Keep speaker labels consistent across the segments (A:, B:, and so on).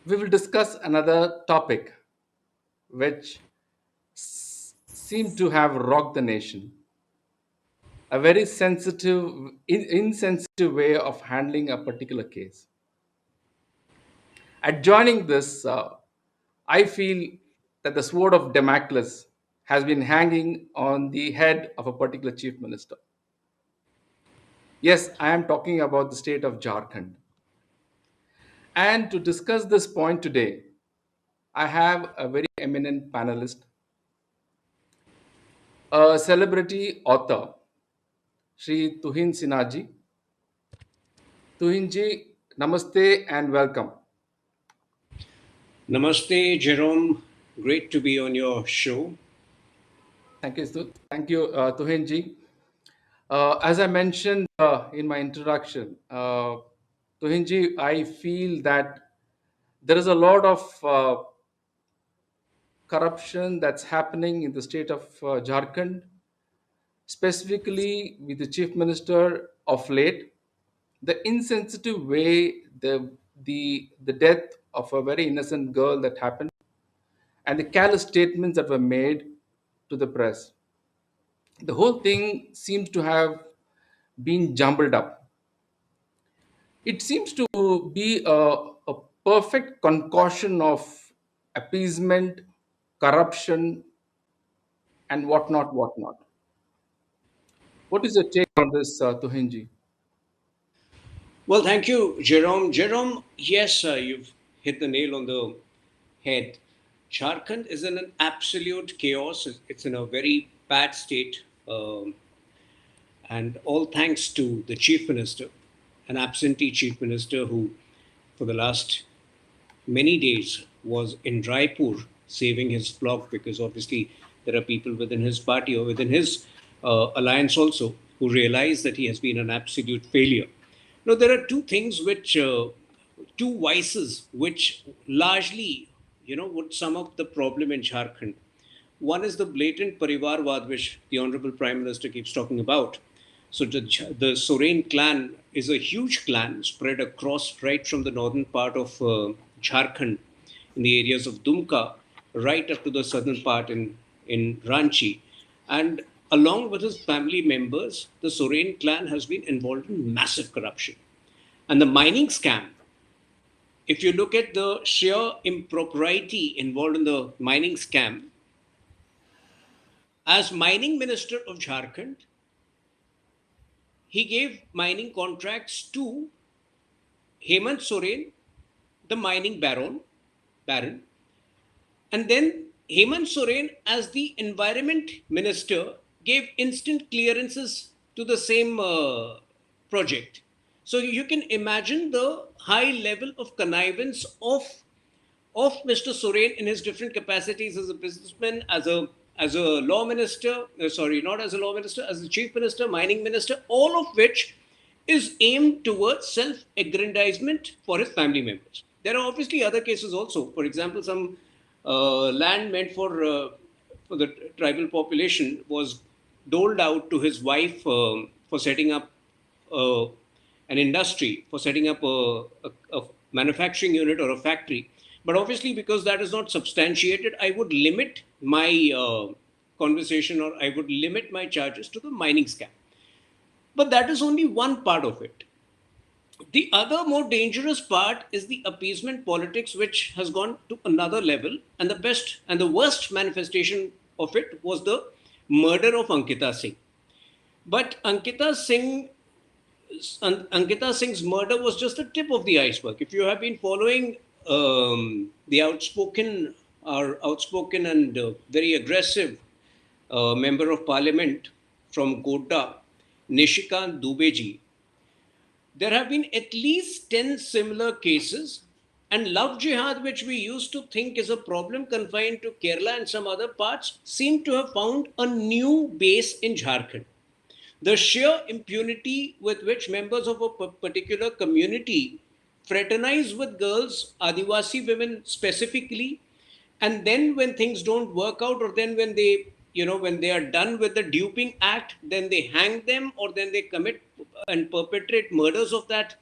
A: We will discuss another topic which seemed to have rocked the nation, a very insensitive way of handling a particular case. Adjoining this, I feel that the sword of Damocles has been hanging on the head of a particular chief minister. Yes, I am talking about the state of Jharkhand. And to discuss this point today, I have a very eminent panelist, a celebrity author, Shri Tuhin Sinha ji. Tuhin ji, namaste and welcome.
B: Namaste, Jerome. Great to be on your show.
A: Thank you, Tuhin ji. As I mentioned in my introduction, Tuhin ji, I feel that there is a lot of corruption that's happening in the state of Jharkhand, specifically with the chief minister of late. The insensitive way the death of a very innocent girl that happened, and the careless statements that were made to the press, the whole thing seems to have been jumbled up. It seems to be a perfect concoction of appeasement, corruption, and whatnot. What is your take on this, Tuhinji?
B: Well, thank you, Jerome. Jerome, yes, you've hit the nail on the head. Jharkhand is in an absolute chaos. It's in a very bad state. And all thanks to the chief minister, an absentee chief minister who, for the last many days, was in Raipur saving his flock because obviously there are people within his party or within his alliance also who realize that he has been an absolute failure. Now, there are two things which, two vices which largely, would sum up the problem in Jharkhand. One is the blatant Parivarvad, which the Honorable Prime Minister keeps talking about. So the Soren clan is a huge clan spread across right from the northern part of Jharkhand in the areas of Dumka right up to the southern part in Ranchi. And along with his family members, the Soren clan has been involved in massive corruption. And the mining scam, if you look at the sheer impropriety involved in the mining scam, as mining minister of Jharkhand, he gave mining contracts to Hemant Soren, the mining baron, and then Hemant Soren, as the environment minister, gave instant clearances to the same project. So you can imagine the high level of connivance of Mr. Soren in his different capacities as a businessman, as a law minister, sorry, not as a law minister, as a chief minister, mining minister, all of which is aimed towards self-aggrandizement for his family members. There are obviously other cases also. For example, some land meant for the tribal population was doled out to his wife for setting up uh, an industry, for setting up a manufacturing unit or a factory. But obviously, because that is not substantiated, I would limit my conversation, or I would limit my charges to the mining scam. But that is only one part of it. The other more dangerous part is the appeasement politics, which has gone to another level. And the best and the worst manifestation of it was the murder of Ankita Singh. But Ankita Singh's murder was just the tip of the iceberg. If you have been following the outspoken and very aggressive member of parliament from Godda, Nishikant Dubeji, there have been at least 10 similar cases. And love jihad, which we used to think is a problem confined to Kerala and some other parts, seem to have found a new base in Jharkhand. The sheer impunity with which members of a particular community fraternize with girls, Adivasi women specifically, and then when things don't work out, or then when when they are done with the duping act, then they hang them, or then they commit and perpetrate murders of that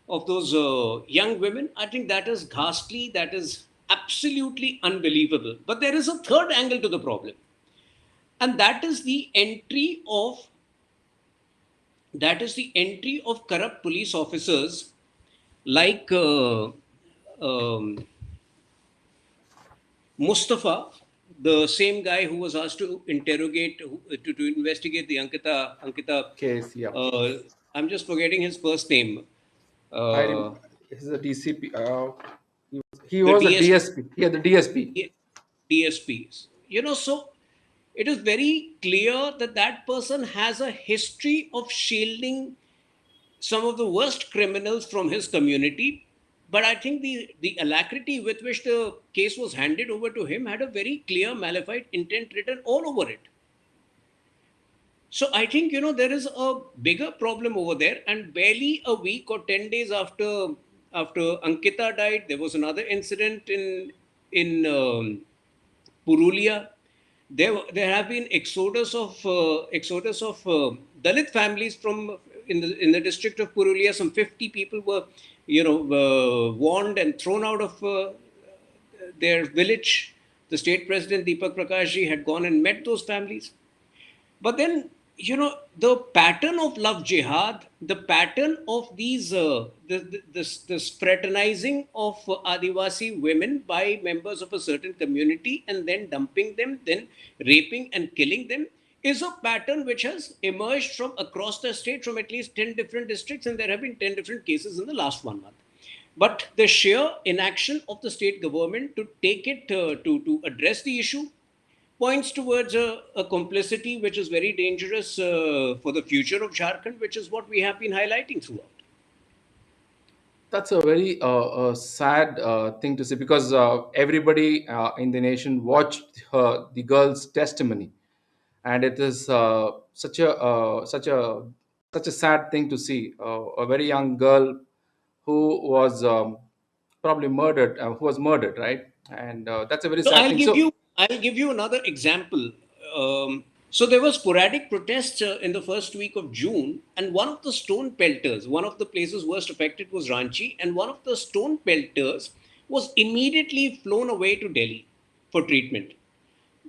B: of those young women. I think that is ghastly. That is absolutely unbelievable. But there is a third angle to the problem, and that is the entry of corrupt police officers like um, Mustafa, the same guy who was asked to to investigate the Ankita.
A: Case, yeah.
B: Uh, I'm just forgetting his first name.
A: I
B: Uh,
A: This is a DCP. He
B: the
A: was a
B: DSP,
A: DSP. Yeah, the DSP.
B: DSPs. So it is very clear that that person has a history of shielding some of the worst criminals from his community. But I think the alacrity with which the case was handed over to him had a very clear malefied intent written all over it. So I think there is a bigger problem over there, and barely a week or 10 days after Ankita died, there was another incident in Purulia. There have been exodus of Dalit families from in the district of Purulia. Some 50 people were warned and thrown out of their village. The state president Deepak Prakashji had gone and met those families. But then, the pattern of love jihad, the pattern of this fraternizing of Adivasi women by members of a certain community and then dumping them, then raping and killing them, is a pattern which has emerged from across the state from at least 10 different districts, and there have been 10 different cases in the last 1 month. But the sheer inaction of the state government to take it to address the issue points towards a complicity which is very dangerous for the future of Jharkhand, which is what we have been highlighting throughout.
A: That's a very sad thing to say, because everybody in the nation watched the girl's testimony, and it is such a sad thing to see a very young girl who was probably murdered, who was murdered, right? And that's a very
B: So
A: sad thing. So,
B: I'll give you another example. So there were sporadic protests in the first week of June, and one of the stone pelters, one of the places worst affected was Ranchi, and one of the stone pelters was immediately flown away to Delhi for treatment.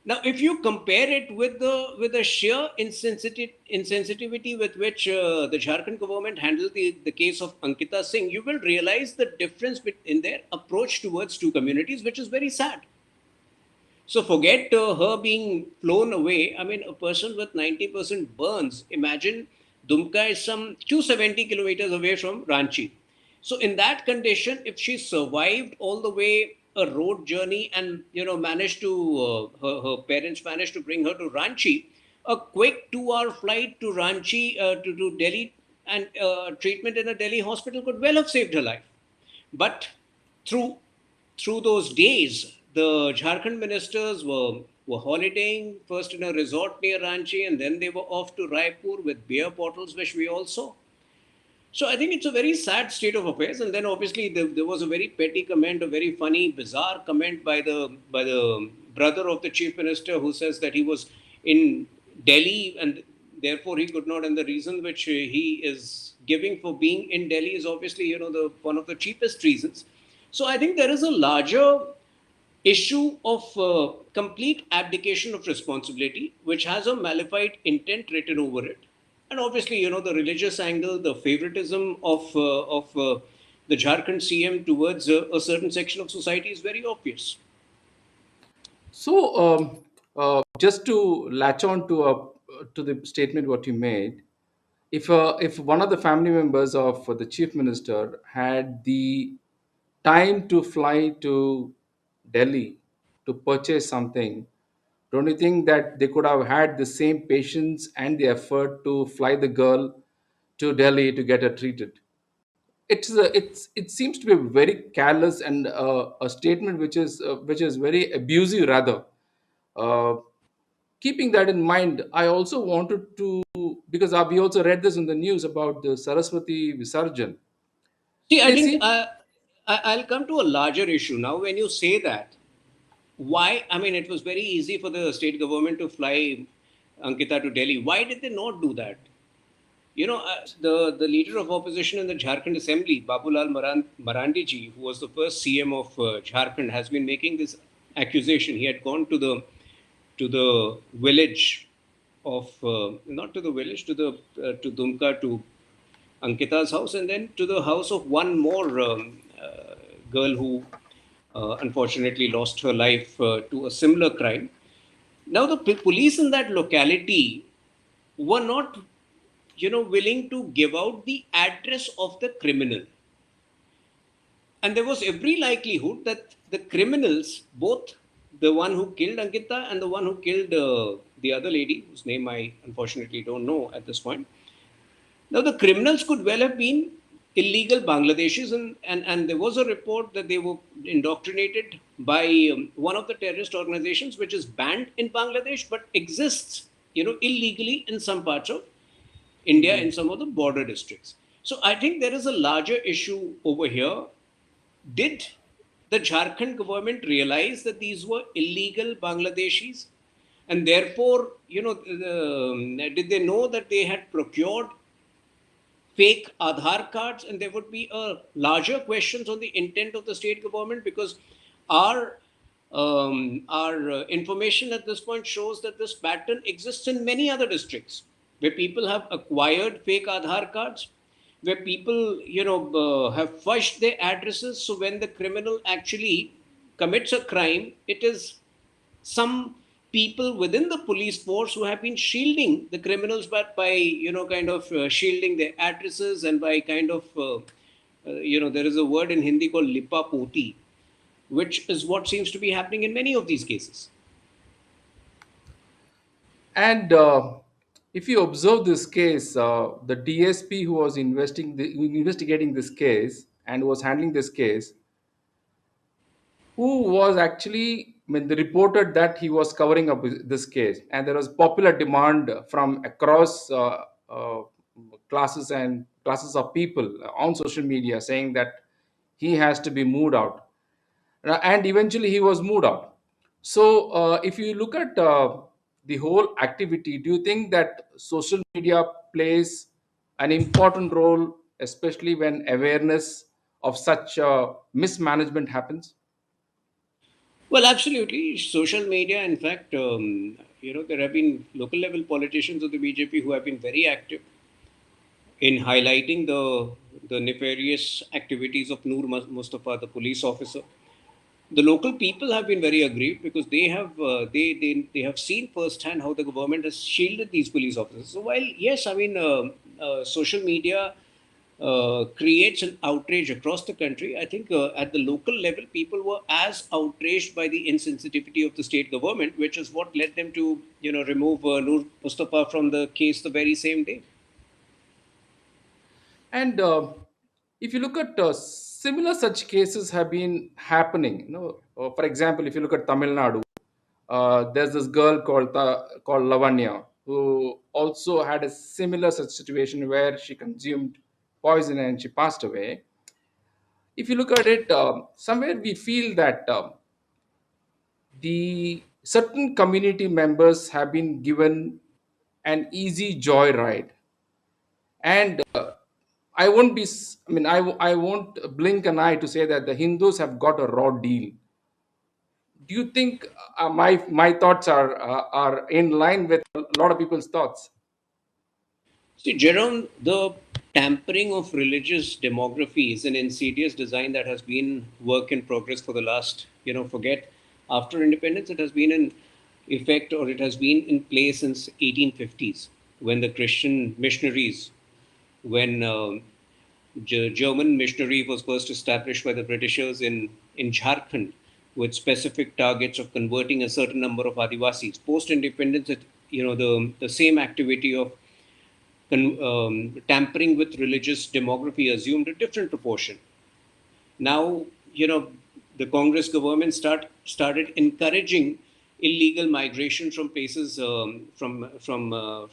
B: Now, if you compare it with the sheer insensitivity with which the Jharkhand government handled the case of Ankita Singh, you will realize the difference in their approach towards two communities, which is very sad. So forget her being flown away. I mean, a person with 90% burns. Imagine Dumka is some 270 kilometers away from Ranchi. So in that condition, if she survived all the way a road journey and managed to her parents managed to bring her to Ranchi, a quick 2 hour flight to Ranchi to Delhi and treatment in a Delhi hospital could well have saved her life. But through through those days, the Jharkhand ministers were holidaying first in a resort near Ranchi, and then they were off to Raipur with beer bottles, which we all saw. So I think it's a very sad state of affairs. And then obviously there was a very petty comment, a very funny, bizarre comment by the brother of the chief minister, who says that he was in Delhi and therefore he could not. And the reason which he is giving for being in Delhi is obviously the one of the cheapest reasons. So I think there is a larger issue of complete abdication of responsibility, which has a malified intent written over it. And obviously, the religious angle, the favoritism of the Jharkhand CM towards a certain section of society is very obvious.
A: so just to latch on to the statement what you made, if one of the family members of the chief minister had the time to fly to Delhi to purchase something, don't you think that they could have had the same patience and the effort to fly the girl to Delhi to get her treated? It seems to be very careless, and a statement which is very abusive rather. Uh, Keeping that in mind, I also wanted to, because we also read this in the news about the Saraswati Visarjan.
B: See, I
A: They
B: think
A: seem
B: I'll come to a larger issue now. When you say that, why? I mean, it was very easy for the state government to fly Ankita to Delhi. Why did they not do that? The leader of opposition in the Jharkhand Assembly, Babulal Marandi ji, who was the first CM of Jharkhand, has been making this accusation. He had gone to the village of not to the village to Dumka to Ankita's house, and then to the house of one more girl who unfortunately lost her life to a similar crime. Now the police in that locality were not, willing to give out the address of the criminal, and there was every likelihood that the criminals, both the one who killed Ankita and the one who killed the other lady, whose name I unfortunately don't know at this point. Now, the criminals could well have been illegal Bangladeshis, and there was a report that they were indoctrinated by one of the terrorist organizations, which is banned in Bangladesh but exists, illegally in some parts of India, in some of the border districts. So I think there is a larger issue over here. Did the Jharkhand government realize that these were illegal Bangladeshis? And therefore, did they know that they had procured fake Aadhaar cards? And there would be a larger questions on the intent of the state government, because our information at this point shows that this pattern exists in many other districts where people have acquired fake Aadhaar cards, where people have fudged their addresses. So when the criminal actually commits a crime, it is some people within the police force who have been shielding the criminals, but by kind of shielding their addresses, and by kind of there is a word in Hindi called lipa poti, which is what seems to be happening in many of these cases.
A: And if you observe this case, the DSP who was investigating this case and was handling this case, who was actually, I mean, they reported that he was covering up this case, and there was popular demand from across classes of people on social media saying that he has to be moved out. And eventually he was moved out. So if you look at the whole activity, do you think that social media plays an important role, especially when awareness of such mismanagement happens?
B: Well, absolutely. Social media, in fact, there have been local level politicians of the BJP who have been very active in highlighting the nefarious activities of Mustafa, the police officer. The local people have been very aggrieved, because they have seen firsthand how the government has shielded these police officers. So while yes, I mean, social media creates an outrage across the country, I think at the local level people were as outraged by the insensitivity of the state government, which is what led them to remove Nur Mustafa from the case the very same day.
A: And if you look at similar such cases have been happening, for example, if you look at Tamil Nadu, there's this girl called Lavanya who also had a similar such situation where she consumed poison and she passed away. If you look at it, somewhere we feel that the certain community members have been given an easy joyride, and I mean, I won't blink an eye to say that the Hindus have got a raw deal. Do you think my thoughts are in line with a lot of people's thoughts?
B: See, Jerome, the tampering of religious demography is an insidious design that has been work in progress for the last, forget after independence. It has been in effect, or it has been in place since 1850s, when the Christian missionaries, when German missionary was first established by the Britishers in Jharkhand, with specific targets of converting a certain number of Adivasis. Post independence, the same activity of tampering with religious demography assumed a different proportion. Now, the Congress government started encouraging illegal migration from places, from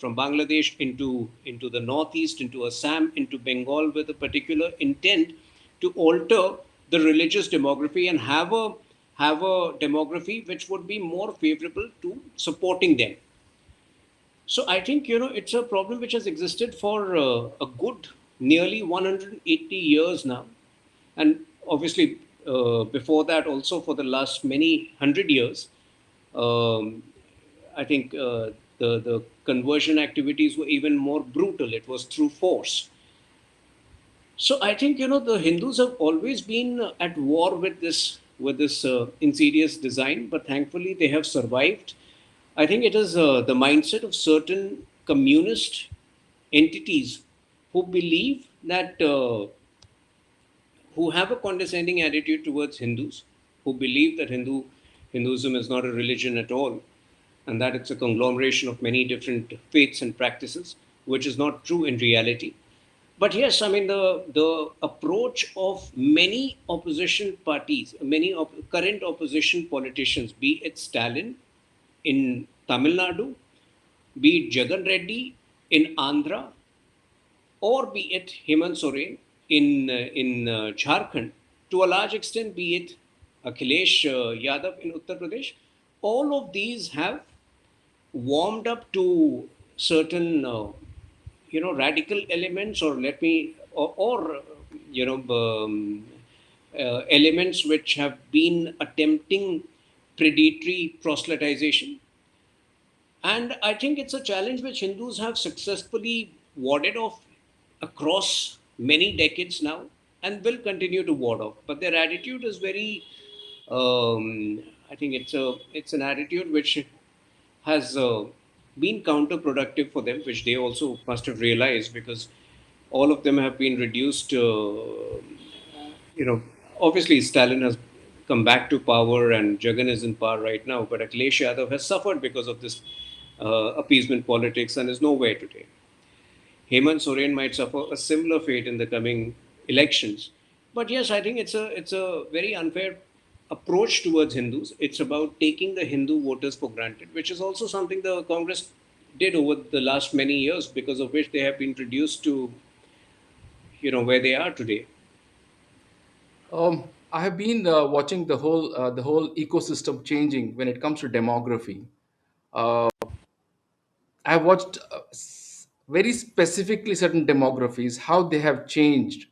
B: Bangladesh into the northeast, into Assam, into Bengal, with a particular intent to alter the religious demography and have a demography which would be more favorable to supporting them. So I think, it's a problem which has existed for a good nearly 180 years now, and obviously before that also for the last many hundred years. Um, I think the conversion activities were even more brutal. It was through force. So I think, the Hindus have always been at war with this insidious design, but thankfully they have survived. I think it is the mindset of certain communist entities who believe that who have a condescending attitude towards Hindus, who believe that Hinduism is not a religion at all, and that it's a conglomeration of many different faiths and practices, which is not true in reality. But yes, I mean the approach of many opposition parties, many current opposition politicians, be it Stalin in Tamil Nadu, be it Jagan Reddy in Andhra, or be it Hemant Soren in Jharkhand, to a large extent, be it Akhilesh Yadav in Uttar Pradesh, all of these have warmed up to certain radical elements, or let me or you know elements which have been attempting predatory proselytization. And I think it's a challenge which Hindus have successfully warded off across many decades now, and will continue to ward off. But their attitude is very, I think it's an attitude which has been counterproductive for them, which they also must have realized, because all of them have been reduced. You know, Obviously Stalin has come back to power and Jagan is in power right now, but Akhilesh Yadav has suffered because of this appeasement politics and is nowhere today. Hemant Soren might suffer a similar fate in the coming elections. But yes, I think it's a very unfair approach towards Hindus. It's about taking the Hindu voters for granted, which is also something the Congress did over the last many years, because of which they have been reduced to where they are today.
A: I have been watching the whole ecosystem changing when it comes to demography. Uh, I have watched very specifically certain demographies, how they have changed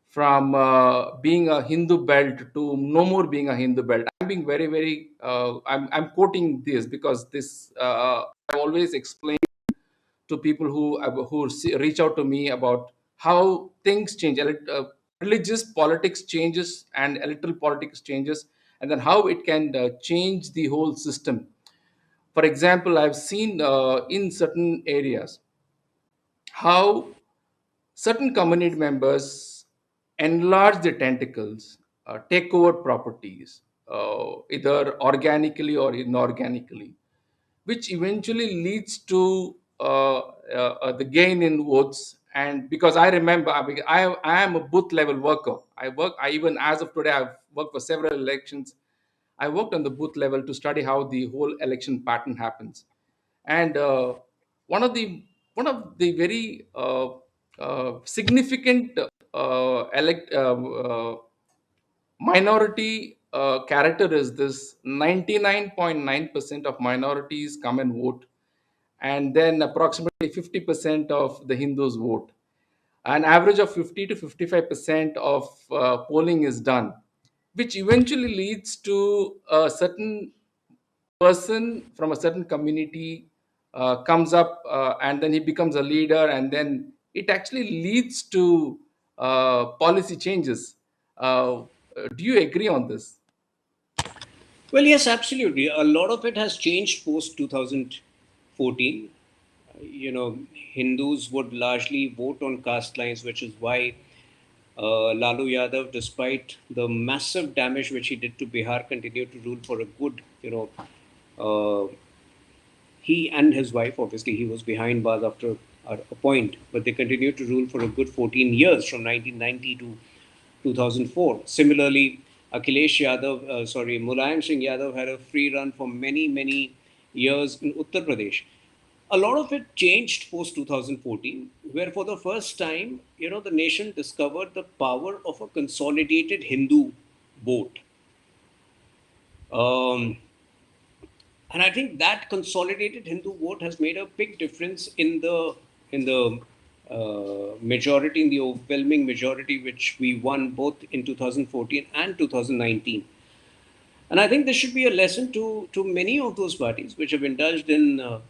A: from being a Hindu belt to no more being a Hindu belt. I'm being very. I'm quoting this because this I always explain to people reach out to me about how things change. Religious politics changes and electoral politics changes, and then how it can change the whole system. For example, I've seen in certain areas how certain community members enlarge their tentacles, take over properties, either organically or inorganically, which eventually leads to the gain in votes. And because I remember, I am a booth level worker. I even as of today, I've worked for several elections. I worked on the booth level to study how the whole election pattern happens. And one of the one of the very significant minority character is this: 99.9% of minorities come and vote, and then approximately 50% of the Hindus vote. An average of 50 to 55% of polling is done, which eventually leads to a certain person from a certain community comes up, and then he becomes a leader, and then it actually leads to policy changes. Do you agree on this?
B: Well, yes, absolutely. A lot of it has changed post 2014. Hindus would largely vote on caste lines, which is why Lalu Yadav, despite the massive damage which he did to Bihar, continued to rule for a good, uh, he and his wife, obviously, he was behind bars after a point, but they continued to rule for a good 14 years from 1990 to 2004. Similarly, Mulayam Singh Yadav had a free run for many, many years in Uttar Pradesh. A lot of it changed post 2014, where for the first time, the nation discovered the power of a consolidated Hindu vote. Um, And I think that consolidated Hindu vote has made a big difference in the majority, in the overwhelming majority, which we won both in 2014 and 2019. And I think this should be a lesson to many of those parties which have indulged in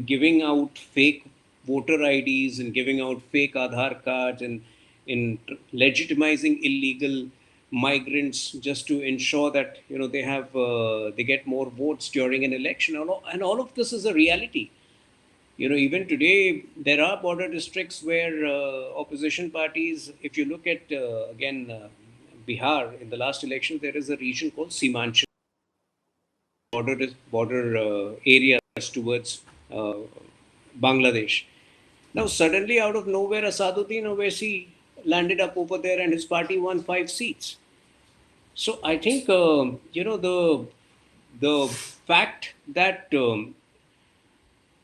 B: giving out fake voter IDs and giving out fake Aadhaar cards and in legitimizing illegal migrants just to ensure that they get more votes during an election. And all of this is a reality. Even today there are border districts where opposition parties, if you look at again Bihar, in the last election there is a region called Simanchal border areas towards Bangladesh. Now, suddenly, out of nowhere, Asaduddin Owaisi landed up over there, and his party won 5 seats. So I think the fact that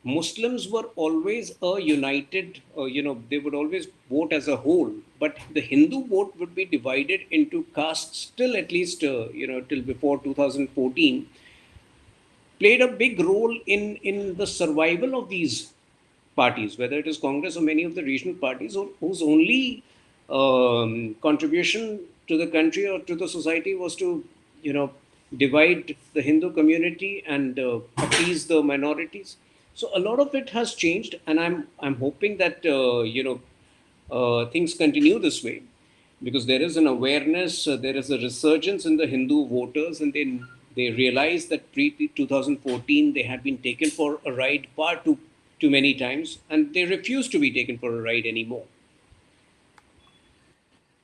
B: Muslims were always a united, they would always vote as a whole, but the Hindu vote would be divided into castes till at least till before 2014, played a big role in the survival of these parties, whether it is Congress or many of the regional parties, whose only contribution to the country or to the society was to, you know, divide the Hindu community and appease the minorities. So a lot of it has changed, and I'm hoping that things continue this way, because there is an awareness, there is a resurgence in the Hindu voters, and they realize that pre 2014 they had been taken for a ride far too many times, and they refuse to be taken for a ride anymore.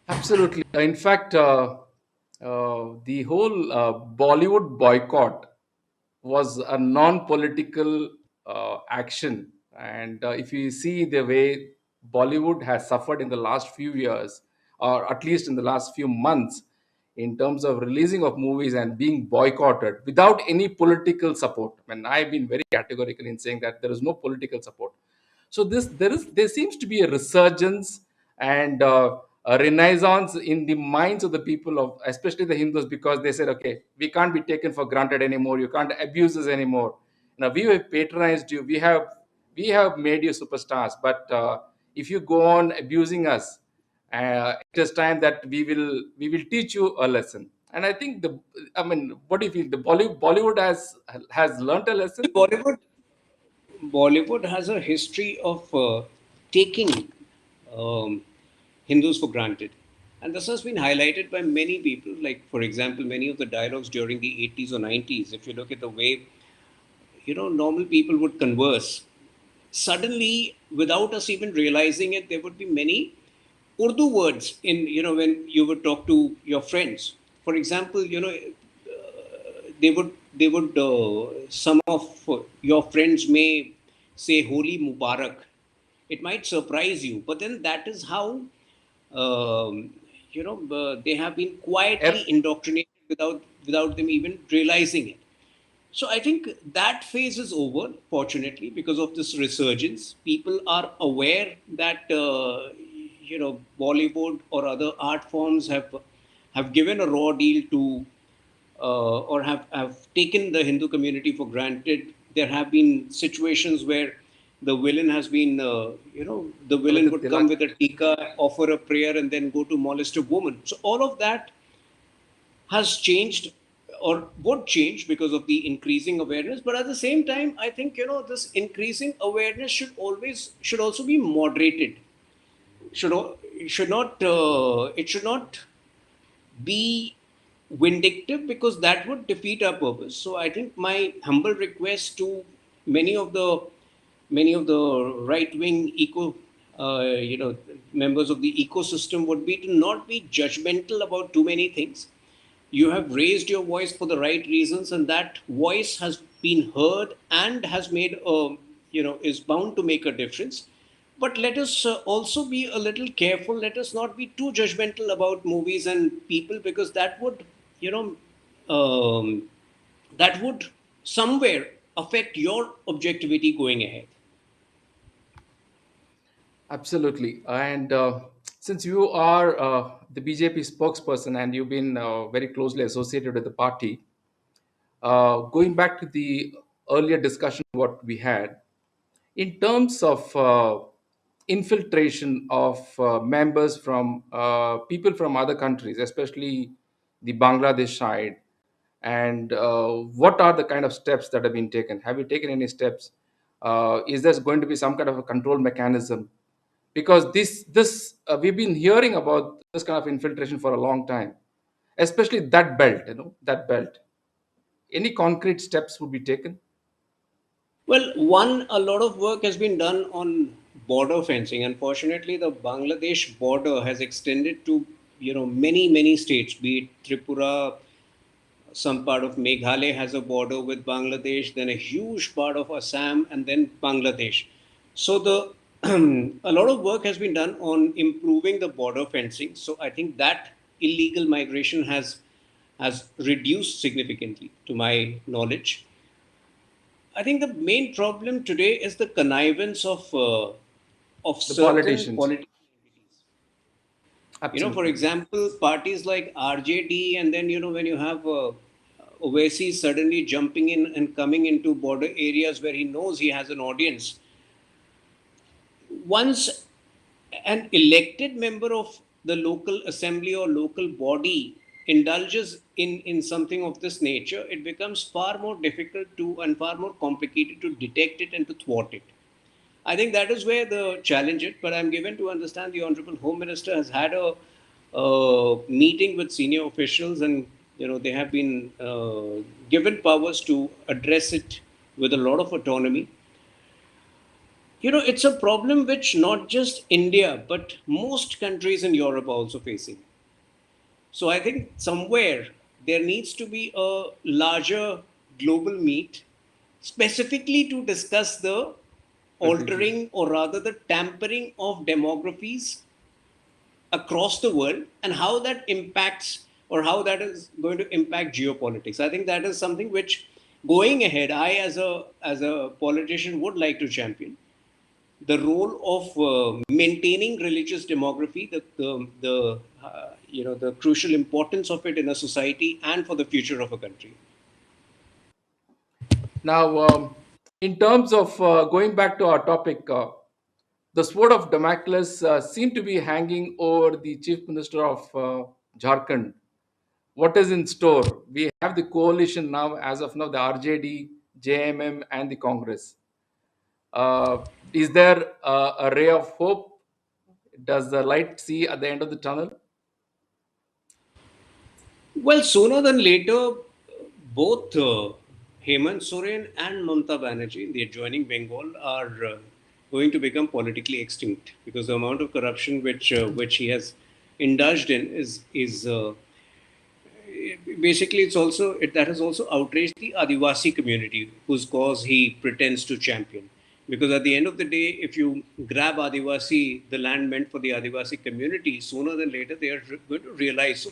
A: Absolutely. In fact, the whole Bollywood boycott was a non-political action, and if you see the way Bollywood has suffered in the last few years, or at least in the last few months, in terms of releasing of movies and being boycotted without any political support. I mean, I've been very categorical in saying that there is no political support. So there seems to be a resurgence and a renaissance in the minds of the people of, especially the Hindus, because they said, okay, we can't be taken for granted anymore. You can't abuse us anymore. Now we have patronized you. We have made you superstars. But if you go on abusing us, it is time that we will teach you a lesson. And I think I mean, what do you feel? The Bollywood has learnt a lesson.
B: Bollywood has a history of taking um, Hindus for granted. And this has been highlighted by many people. Like, for example, many of the dialogues during the 80s or 90s, if you look at the way, normal people would converse, suddenly, without us even realizing it, there would be many Urdu words when you would talk to your friends. For example, some of your friends may say Holi Mubarak. It might surprise you, but then that is how they have been quietly indoctrinated without them even realizing it. So I think that phase is over, fortunately, because of this resurgence. People are aware that Bollywood or other art forms have given a raw deal to or have taken the Hindu community for granted. There have been situations where the villain
A: Talakat
B: would come
A: Tilak.
B: with a tika, offer a prayer, and then go to molest a woman. So all of that has changed or would change because of the increasing awareness. But at the same time, I think this increasing awareness should also be moderated. Should not be vindictive, because that would defeat our purpose. So I think my humble request to many of the many of the right wing members of the ecosystem would be to not be judgmental about too many things. You have raised your voice for the right reasons, and that voice has been heard and has made is bound to make a difference. But let us also be a little careful. Let us not be too judgmental about movies and people, because you know um, that would somewhere affect your objectivity going ahead.
A: Absolutely. And since you are the BJP spokesperson and you've been very closely associated with the party, Going back to the earlier discussion what we had, in terms of infiltration of members from people from other countries, especially the Bangladesh side, and what are the kind of steps that have been taken? Have you taken any steps? Is there going to be some kind of a control mechanism? Because this we've been hearing about this kind of infiltration for a long time, especially that belt, that belt. Any concrete steps would be taken?
B: Well, one, a lot of work has been done on border fencing. Unfortunately, the Bangladesh border has extended to many states, be it Tripura, some part of Meghalaya has a border with Bangladesh, then a huge part of Assam, and then Bangladesh. So the a lot of work has been done on improving the border fencing. So I think that illegal migration has reduced significantly, to my knowledge. I think the main problem today is the connivance of
A: The
B: certain
A: politicians,
B: political entities. For
A: absolutely.
B: example, parties like RJD, and then when you have Owaisi suddenly jumping in and coming into border areas where he knows he has an audience. Once an elected member of the local assembly or local body indulges in something of this nature, it becomes far more difficult to and far more complicated to detect it and to thwart it. I think that is where the challenge is. But I'm given to understand the Honorable Home Minister has had a meeting with senior officials, and they have been given powers to address it with a lot of autonomy. It's a problem which not just India but most countries in Europe are also facing. So I think somewhere there needs to be a larger global meet specifically to discuss the
A: Refugees.
B: altering, or rather the tampering of demographies across the world, and how that impacts, or how that is going to impact geopolitics. I think that is something which, going ahead, I as a politician would like to champion the role of maintaining religious demography, the crucial importance of it in a society and for the future of a country.
A: Now, in terms of going back to our topic, the sword of Damocles seemed to be hanging over the chief minister of Jharkhand. What is in store? We have the coalition now, as of now, the RJD, JMM, and the Congress. Is there a ray of hope? Does the light see at the end of the tunnel?
B: Well, sooner than later, both Hemant Soren and Mamata Banerjee in the adjoining Bengal are going to become politically extinct, because the amount of corruption which he has indulged in is basically, that has also outraged the Adivasi community, whose cause he pretends to champion. Because at the end of the day, if you grab Adivasi, the land meant for the Adivasi community, sooner than later they are going to realize.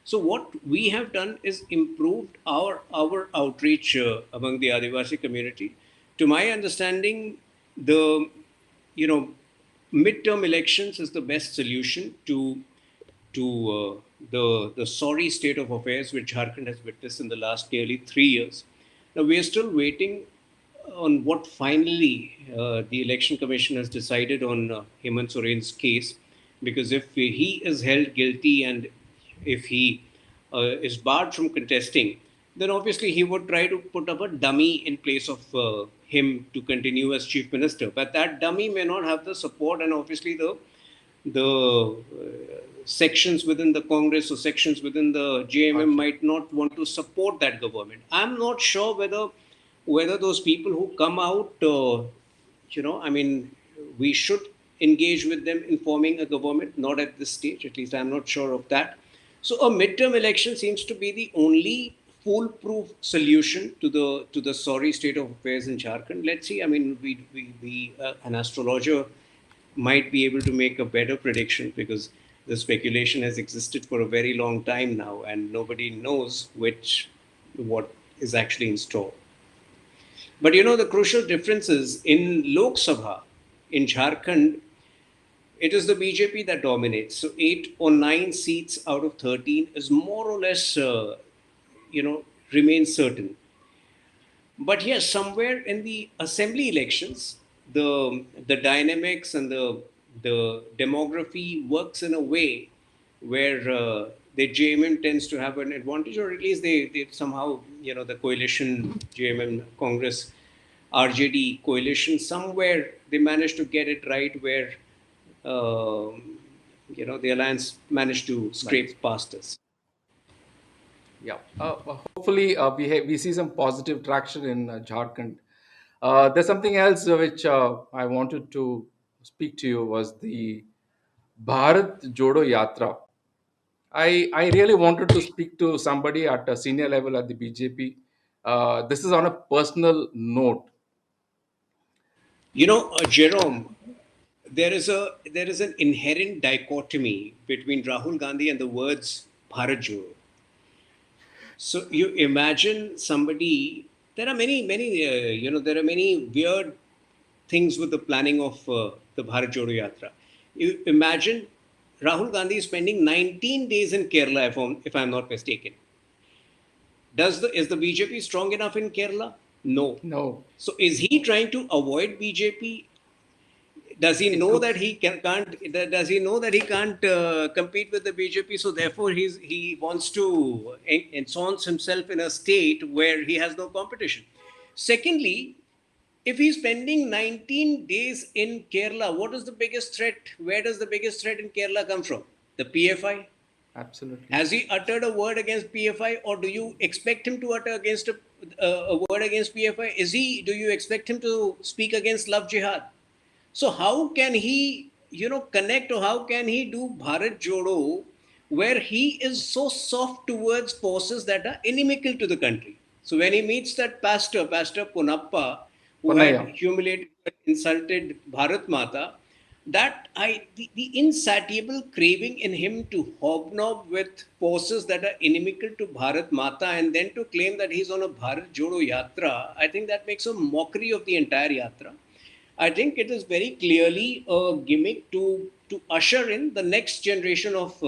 B: So what we have done is improved our outreach among the Adivasi community. To my understanding, the you know midterm elections is the best solution to the sorry state of affairs which Jharkhand has witnessed in the last nearly 3 years. Now we are still waiting on what finally the election commission has decided on Hemant Soren's case, because if he is held guilty and if he is barred from contesting, then obviously he would try to put up a dummy in place of him to continue as chief minister. But that dummy may not have the support, and obviously the sections within the Congress or sections within the JMM
A: Okay.
B: might not want to support that government. I'm not sure whether those people who come out, I mean, we should engage with them in forming a government. Not at this stage, at least I'm not sure of that. So a midterm election seems to be the only foolproof solution to the sorry state of affairs in Jharkhand. Let's see. I mean, we an astrologer might be able to make a better prediction, because the speculation has existed for a very long time now, and nobody knows what is actually in store. But the crucial difference is in Lok Sabha, in Jharkhand, it is the BJP that dominates. So 8 or 9 seats out of 13 is more or less, remains certain. But yes, somewhere in the assembly elections, the dynamics and the demography works in a way where the JMM tends to have an advantage, or at least they somehow, the coalition JMM Congress RJD coalition, somewhere they managed to get it right where the alliance managed to
A: Right.
B: scrape past us.
A: Yeah. Hopefully, we see some positive traction in Jharkhand. There's something else which I wanted to speak to you was the Bharat Jodo Yatra. I really wanted to speak to somebody at a senior level at the BJP. This is on a personal note.
B: Jerome, there is an inherent dichotomy between Rahul Gandhi and the words Bharat Jodo. So you imagine somebody. There are there are many weird things with the planning of the Bharat Jodo Yatra. You imagine Rahul Gandhi is spending 19 days in Kerala, if I'm not mistaken. Is the BJP strong enough in Kerala? No.
A: No,
B: So is he trying to avoid BJP? Does he
A: it
B: know
A: looks
B: that he can't? Does he know that he can't compete with the BJP? So therefore, he wants to ensconce himself in a state where he has no competition. Secondly, if he's spending 19 days in Kerala, what is the biggest threat? Where does the biggest threat in Kerala come from? The PFI.
A: absolutely.
B: Has he uttered a word against PFI, or do you expect him to utter a word against PFI? Is he? Do you expect him to speak against love jihad? So how can he, connect, or how can he do Bharat Jodo where he is so soft towards forces that are inimical to the country? So when he meets that Pastor Punappa, who had
A: Ponnaya.
B: humiliated, insulted Bharat Mata, the insatiable craving in him to hobnob with forces that are inimical to Bharat Mata and then to claim that he's on a Bharat Jodo Yatra, I think that makes a mockery of the entire Yatra. I think it is very clearly a gimmick to usher in the next generation of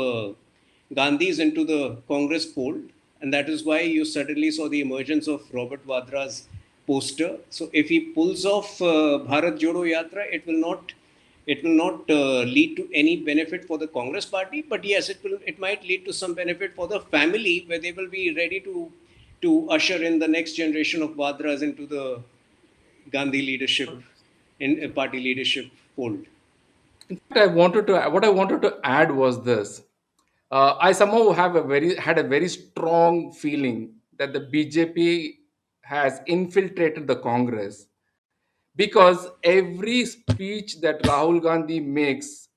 B: Gandhis into the Congress fold, and that is why you suddenly saw the emergence of Robert Vadra's poster. So, if he pulls off Bharat Jodo Yatra, it will not lead to any benefit for the Congress party, but yes, it might lead to some benefit for the family, where they will be ready to usher in the next generation of Vadras into the Gandhi leadership in a party leadership fold.
A: In fact, what I wanted to add was this. I somehow had a very strong feeling that the BJP has infiltrated the Congress because every speech that Rahul Gandhi makes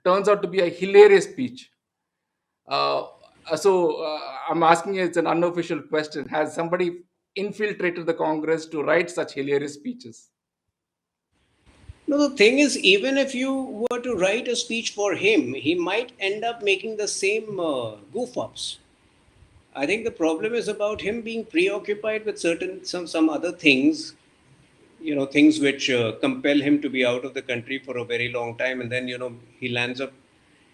A: turns out to be a hilarious speech. Uh, I'm asking you, it's an unofficial question. Has somebody infiltrated the Congress to write such hilarious speeches?
B: No, the thing is, even if you were to write a speech for him, he might end up making the same goof ups. I think the problem is about him being preoccupied with some other things, things which compel him to be out of the country for a very long time, and then he lands up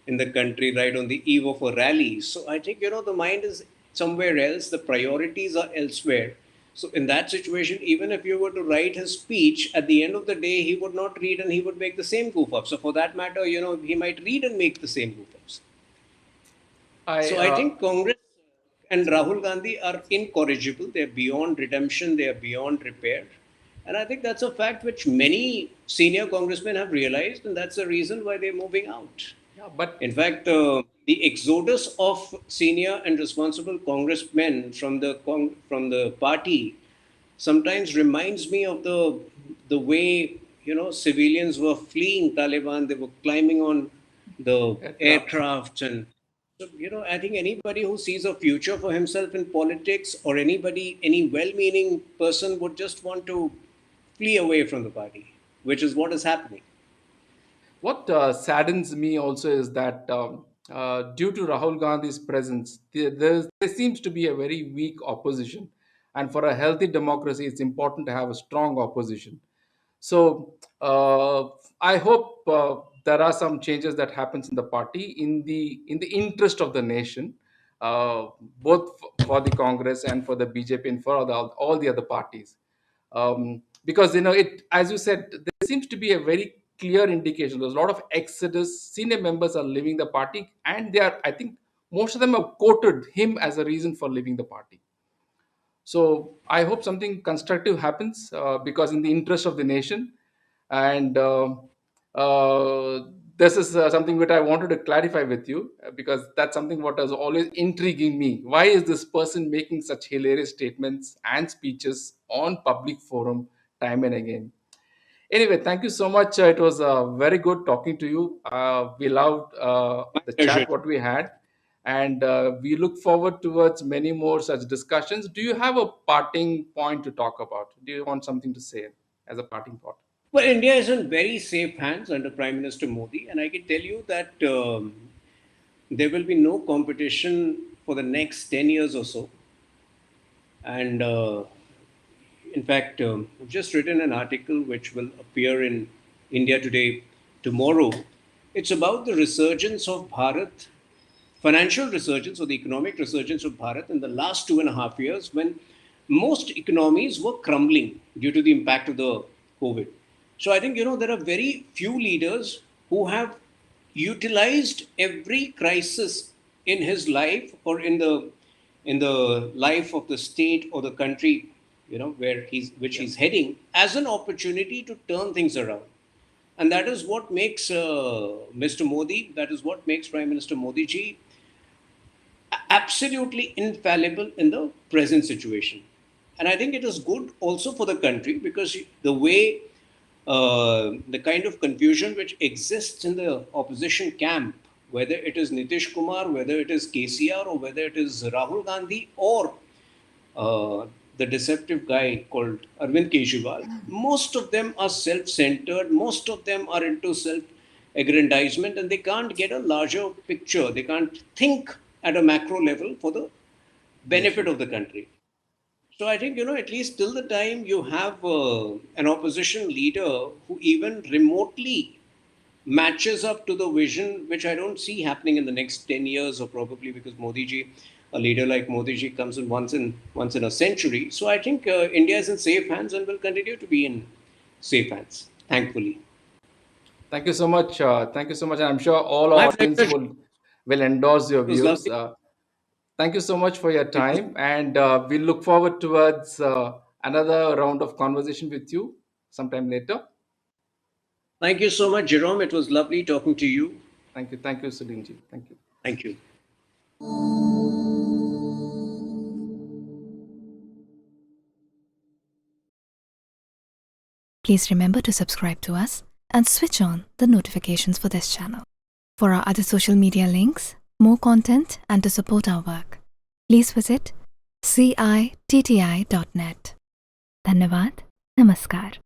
B: in the country right on the eve of a rally. So I think the mind is somewhere else, the priorities are elsewhere. So in that situation, even if you were to write his speech, at the end of the day he would not read and he would make the same goof up. So for that matter, he might read and make the same goof ups.
A: I
B: So I think Congress and Rahul Gandhi are incorrigible. They're beyond redemption. They are beyond repair. And I think that's a fact which many senior congressmen have realized, and that's the reason why they're moving out.
A: Yeah, but
B: In fact, the exodus of senior and responsible congressmen from the party sometimes reminds me of the way civilians were fleeing Taliban. They were climbing on the
A: aircrafts.
B: aircrafts, and so I think anybody who sees a future for himself in politics, or any well-meaning person, would just want to flee away from the party, which is what is happening.
A: What saddens me also is that due to Rahul Gandhi's presence, there seems to be a very weak opposition. And for a healthy democracy, it's important to have a strong opposition. So I hope there are some changes that happens in the party in the interest of the nation, both for the Congress and for the BJP and for all the other parties. Because it, as you said, there seems to be a very clear indication. There's a lot of exodus. Senior members are leaving the party, and they are, I think, most of them have quoted him as a reason for leaving the party. So I hope something constructive happens, because in the interest of the nation. And uh, this is something that I wanted to clarify with you, because that's something what is always intriguing me. Why is this person making such hilarious statements and speeches on public forum time and again? Anyway, thank you so much. It was very good talking to you. We loved
B: My
A: the
B: pleasure.
A: chat what we had, and we look forward towards many more such discussions. Do you have a parting point to talk about? Do you want something to say as a parting point?
B: Well, India is in very safe hands under Prime Minister Modi, and I can tell you that there will be no competition for the next 10 years or so. And in fact, I've just written an article which will appear in India Today tomorrow. It's about the resurgence of Bharat, financial resurgence or the economic resurgence of Bharat in the last 2.5 years, when most economies were crumbling due to the impact of the COVID. So I think there are very few leaders who have utilized every crisis in his life or in the life of the state or the country, where
A: Yeah.
B: he's heading, as an opportunity to turn things around. And that is what makes Mr. Modi, that is what makes Prime Minister Modi ji absolutely infallible in the present situation. And I think it is good also for the country, because the way, the kind of confusion which exists in the opposition camp, whether it is Nitish Kumar, whether it is KCR, or whether it is Rahul Gandhi, or uh, the deceptive guy called Arvind Kejriwal, most of them are self centered, most of them are into self aggrandizement, and they can't get a larger picture. They can't think at a macro level for the
A: Yes,
B: benefit
A: yes.
B: of the country. So I think, at least till the time you have an opposition leader who even remotely matches up to the vision, which I don't see happening in the next 10 years, or probably because Modi ji, a leader like Modi ji, comes in once in a century. So I think India is in safe hands and will continue to be in safe hands, thankfully.
A: Thank you so much. Thank you so much. And I'm sure all
B: My
A: our audience
B: pleasure.
A: will endorse your
B: It was
A: views.
B: lovely.
A: Thank you so much for your
B: It was.
A: time, and we look forward towards another round of conversation with you sometime later.
B: Thank you so much, Jerome. It was lovely talking to you.
A: Thank you, Sulinji. Thank you.
B: Thank you.
C: Please remember to subscribe to us and switch on the notifications for this channel. For our other social media links, more content, and to support our work, please visit citti.net. Dhanyavad. Namaskar.